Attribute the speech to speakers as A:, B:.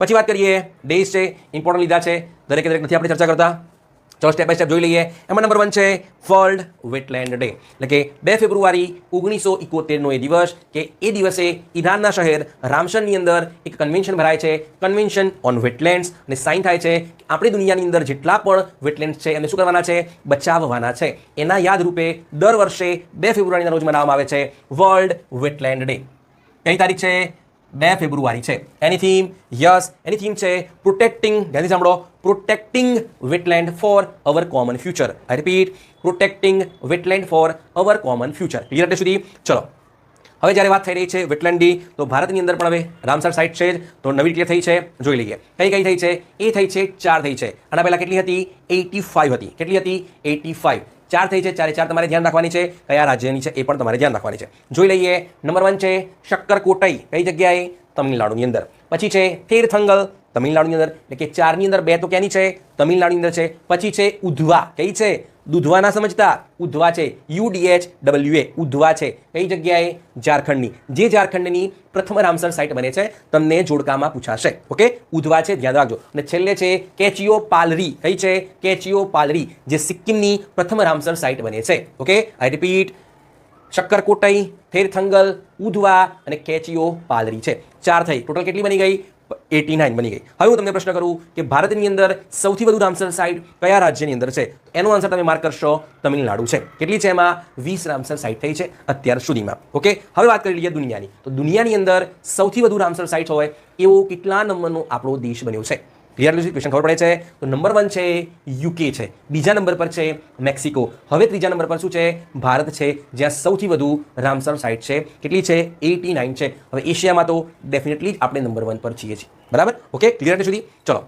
A: પછી વાત કરીએ ડેઝ છે, ઇમ્પોર્ટન્ટ લીધા છે, દરેકે દરેક નથી આપણે ચર્ચા કરતા. ચલો સ્ટેપ બાય સ્ટેપ જોઈ લઈએ. એમાં નંબર 1 છે વર્લ્ડ વેટલેન્ડ ડે, એટલે કે 2 ફેબ્રુઆરી 1971નો એ દિવસ કે એ દિવસે ઈરાનના શહેર રામસરની અંદર એક કન્વેન્શન ભરાય છે, કન્વેન્શન ઓન વેટલેન્ડ્સ, અને સાઇન થાય છે કે આપણી દુનિયાની અંદર જેટલા પણ વેટલેન્ડ્સ છે એમને શું કરવાના છે, બચાવવાના છે. એના યાદ રૂપે દર વર્ષે 2 ફેબ્રુઆરીના રોજ મનાવવામાં આવે છે વર્લ્ડ વેટલેન્ડ ડે. કઈ તારીખ છે? 2 ફેબ્રુઆરી છે. એની થીમ, યસ, એની થીમ છે પ્રોટેક્ટિંગ, ધ્યાનથી સાંભળો, protecting wetland for our common future. I repeat, protecting wetland for our common future. Clear એટલે સુધી? ચલો, હવે જ્યારે વાત થઈ રહી છે વેટલેન્ડની, તો ભારતની અંદર પણ હવે રામસર સાઇટ છે જ, તો નવી ક્લિયર થઈ છે, જોઈ લઈએ. કઈ કઈ થઈ છે? એ થઈ છે 4 થઈ છે. આના પહેલાં કેટલી હતી? 85 હતી. કેટલી હતી? 85. 4 થઈ છે. 4 તમારે ધ્યાન રાખવાની છે. કયા રાજ્યની છે એ પણ તમારે ધ્યાન રાખવાની છે. જોઈ લઈએ. નંબર 1 છે શક્કરકોટઈ. કઈ જગ્યાએ? તમિલનાડુની અંદર. પછી છે તીર્થંગલ, તમિલનાડુની અંદર. એટલે કે 4ની અંદર 2 તો ક્યાંની છે? તમિલનાડુની અંદર છે. પછી છે ઉધવા. કઈ છે? દુધવા ના સમજતા, ઉધવા છે, UDHWA, ઉધવા છે. કઈ જગ્યાએ? ઝારખંડની. જે ઝારખંડની પ્રથમ રામસર સાઇટ બને છે, તમને જોડકામાં પૂછાશે. ઓકે, ઉધવા છે, ધ્યાન રાખજો. અને છેલ્લે છે કેચિયો પાલરી. કઈ છે? કેચિયો પાલરી, જે સિક્કિમની પ્રથમ રામસર સાઇટ બને છે. ઓકે, આઈ રિપીટ, શક્કરકોટઈ, થેરથંગલ, ઉધવા અને કેચિયો પાલરી છે. 4 થઈ. ટોટલ કેટલી બની ગઈ? 89 બની ગઈ. હવે હું તમને પ્રશ્ન કરું કે ભારતની અંદર સૌથી વધુ રામસર સાઇટ કયા રાજ્યની અંદર છે? એનો આન્સર તમે માર્ક કરશો, તમિલનાડુ છે. કેટલી છે એમાં? 20 રામસર સાઇટ થઈ છે અત્યાર સુધીમાં. ઓકે, હવે વાત કરી લઈએ દુનિયાની. તો દુનિયાની અંદર સૌથી વધુ રામસર સાઇટ હોય એવો કેટલા નંબરનો આપણો દેશ બન્યો છે? ક્લિયરલી ક્વેશ્ચન ખબર પડે છે? તો નંબર 1 છે UK છે, બીજા નંબર પર છે મેક્સિકો, હવે ત્રીજા નંબર પર શું છે? ભારત છે, જ્યાં સૌથી વધુ રામસર સાઇટ છે. કેટલી છે? 89 છે. હવે એશિયામાં તો ડેફિનેટલી આપણે નંબર 1 પર છીએ. બરાબર? ઓકે, ક્લિયર સુધી? ચલો.